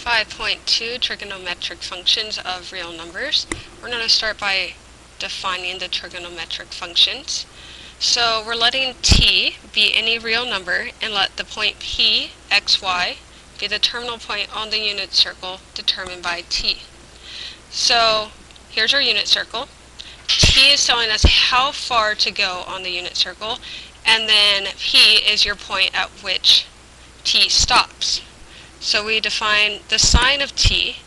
5.2 Trigonometric functions of real numbers. We're going to start by defining the trigonometric functions. So we're letting t be any real number and let the point p, x, y be the terminal point on the unit circle determined by t. So here's our unit circle. T is telling us how far to go on the unit circle, and then p is your point at which t stops. So we define the sine of t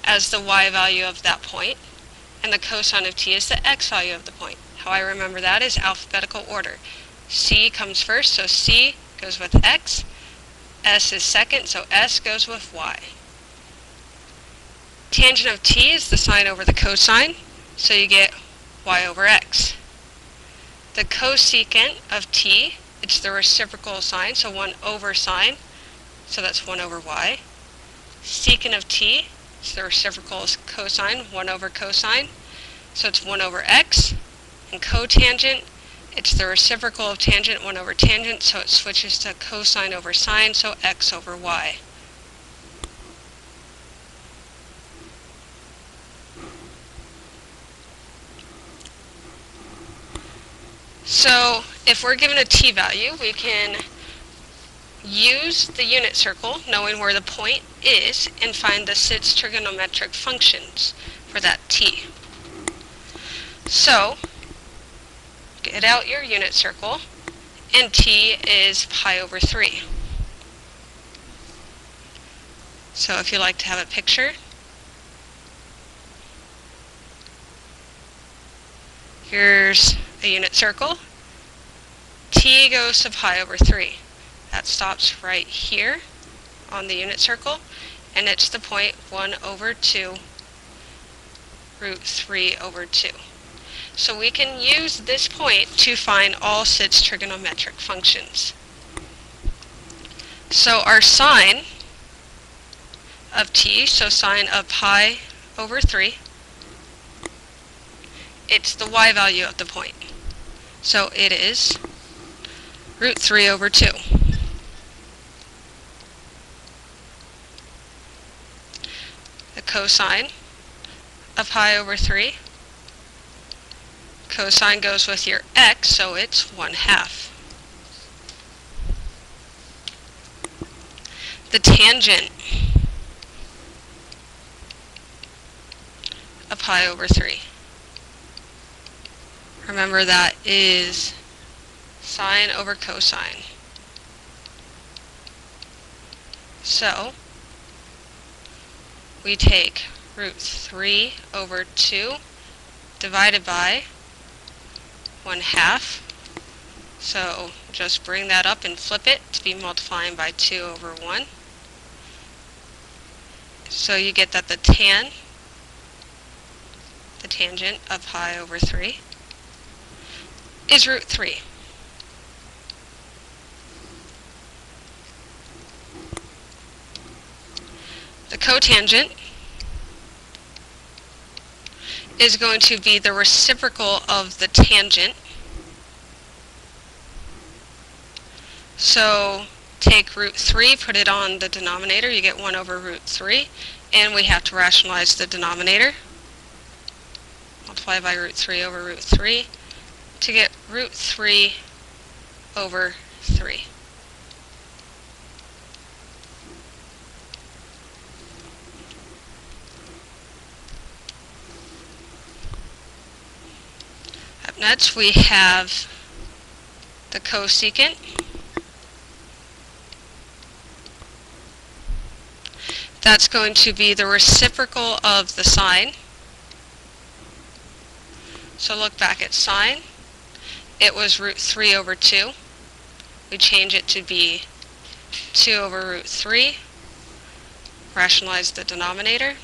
as the y value of that point, and the cosine of t is the x value of the point. How I remember that is alphabetical order. C comes first, so C goes with x. S is second, so S goes with y. Tangent of t is the sine over the cosine, so you get y over x. The cosecant of t, it's the reciprocal sign, so 1 over sine, so that's 1 over y. Secant of t, it's the reciprocal cosine, 1 over cosine, so it's 1 over x. And cotangent, it's the reciprocal of tangent, 1 over tangent, so it switches to cosine over sine, so x over y. So if we're given a t value, we can use the unit circle, knowing where the point is, and find the SIT's trigonometric functions for that t. So get out your unit circle, and t is pi over 3. So if you like to have a picture, here's a unit circle. T goes to pi over 3. That stops right here on the unit circle, and it's the point 1 over 2 root 3 over 2. So we can use this point to find all SIT's trigonometric functions. So our sine of t, so sine of pi over 3, it's the y value of the point. So it is root 3 over 2. The cosine of pi over 3, cosine goes with your x, so it's 1/2. The tangent of pi over 3. Remember that is sine over cosine. So we take root 3 over 2 divided by 1/2. So just bring that up and flip it to be multiplying by 2 over 1. So you get that the tangent of pi over 3 is root 3. The cotangent is going to be the reciprocal of the tangent. So take root 3, put it on the denominator, you get 1 over root 3, and we have to rationalize the denominator. Multiply by root 3 over root 3 to get root 3 over 3. Up next we have the cosecant. That's going to be the reciprocal of the sine. So look back at sine. It was root 3 over 2. We change it to be 2 over root 3. Rationalize the denominator.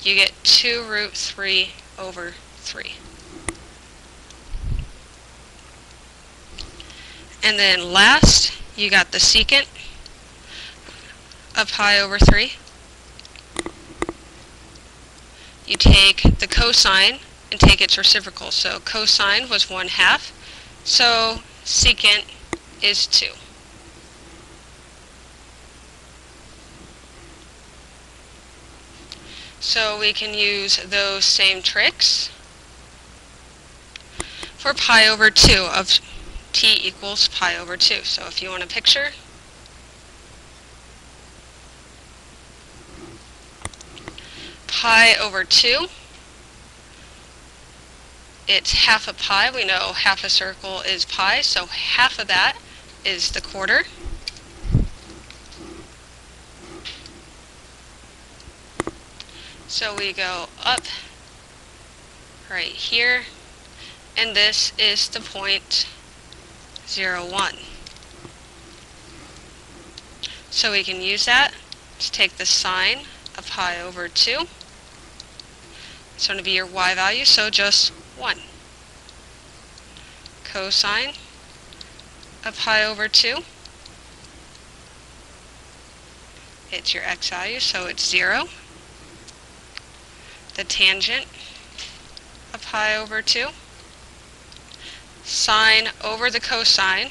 You get 2 root 3 over 3. And then last, you got the secant of pi over 3. You take the cosine and take its reciprocal. So cosine was 1/2, so secant is 2. So we can use those same tricks for pi over 2 of t equals pi over 2. So if you want a picture, pi over 2, it's half a pi. We know half a circle is pi, so half of that is the quarter. So we go up right here, and this is the point 0, 1. So we can use that to take the sine of pi over 2. It's going to be your y value, so just 1. Cosine of pi over 2. It's your x value, so it's 0. The tangent of pi over 2. Sine over the cosine,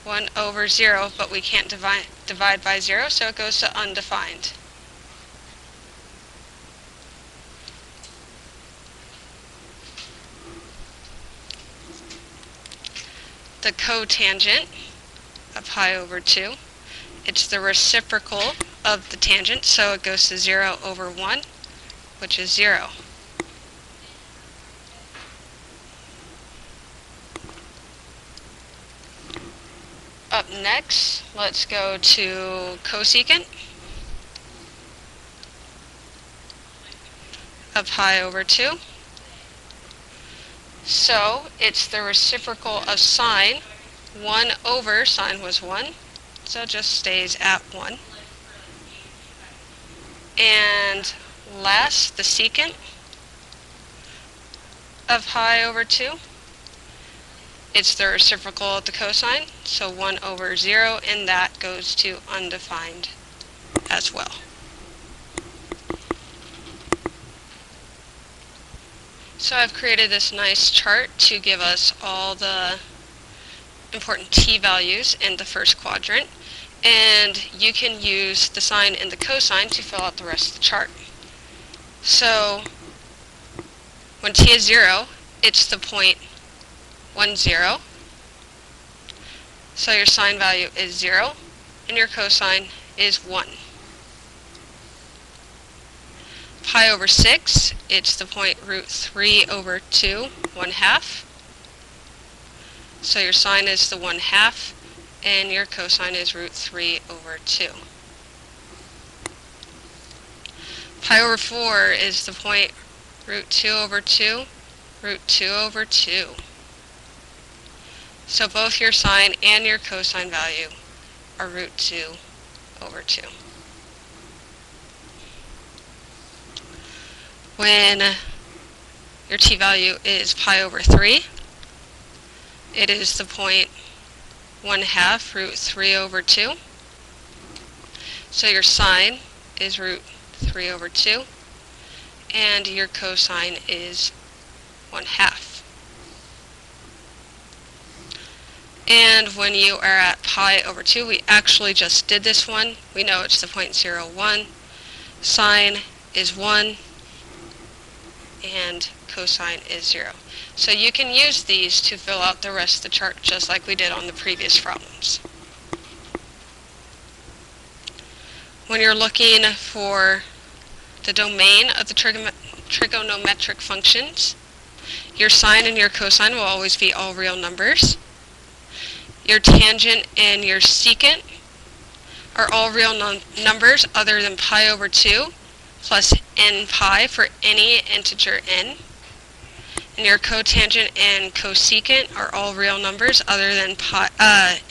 1 over 0, but we can't divide by 0, so it goes to undefined. The cotangent of pi over 2, it's the reciprocal of the tangent, so it goes to 0 over 1, which is 0. Up next, let's go to cosecant of pi over 2. So it's the reciprocal of sine. 1 over sine was 1, so it just stays at 1. And last, the secant of pi over 2. It's the reciprocal of the cosine, so 1 over 0, and that goes to undefined as well. So I've created this nice chart to give us all the important t values in the first quadrant, and you can use the sine and the cosine to fill out the rest of the chart. So when t is 0, it's the point 1, 0. So your sine value is 0, and your cosine is 1. Pi over 6, it's the point root 3 over 2, 1/2. So your sine is the 1/2, and your cosine is root 3 over 2. Pi over 4 is the point root 2 over 2, root 2 over 2. So both your sine and your cosine value are root 2 over 2. When your t value is pi over 3, it is the point 1/2 root 3 over 2. So your sine is root 3 over 2, and your cosine is 1/2. And when you are at pi over 2, we actually just did this one. We know it's the point 0, 1. Sine is 1, and cosine is 0. So you can use these to fill out the rest of the chart just like we did on the previous problems. When you're looking for the domain of the trigonometric functions, your sine and your cosine will always be all real numbers. Your tangent and your secant are all real numbers other than pi over 2 plus n pi for any integer n. And your cotangent and cosecant are all real numbers other than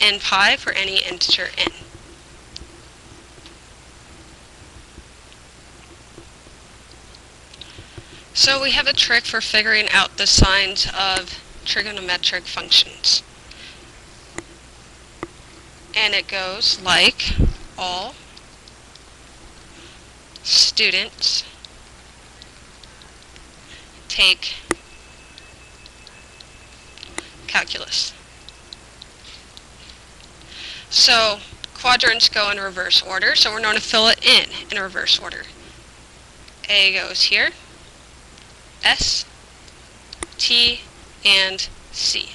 n pi for any integer n. So we have a trick for figuring out the signs of trigonometric functions. And it goes like all students take calculus. So quadrants go in reverse order, so we're going to fill it in reverse order. A goes here, S, T, and C.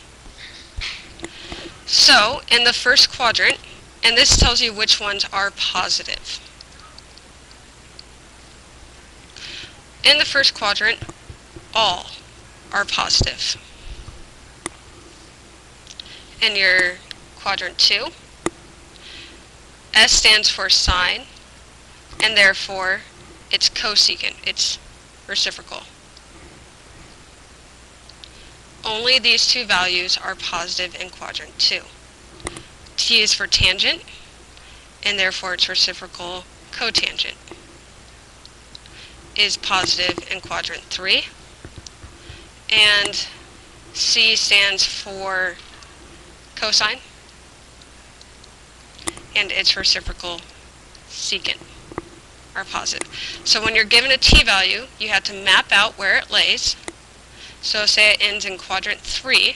So, in the first quadrant, and this tells you which ones are positive. In the first quadrant, all are positive. In your quadrant 2, S stands for sine, and therefore it's cosecant, it's reciprocal. Only these two values are positive in quadrant 2. T is for tangent, and therefore its reciprocal cotangent is positive in quadrant 3. And C stands for cosine, and its reciprocal secant are positive. So when you're given a t value, you have to map out where it lays. So say it ends in quadrant 3,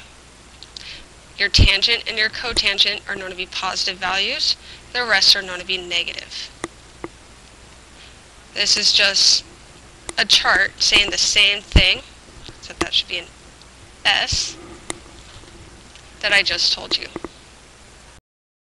your tangent and your cotangent are known to be positive values, the rest are known to be negative. This is just a chart saying the same thing, so that should be an S that I just told you.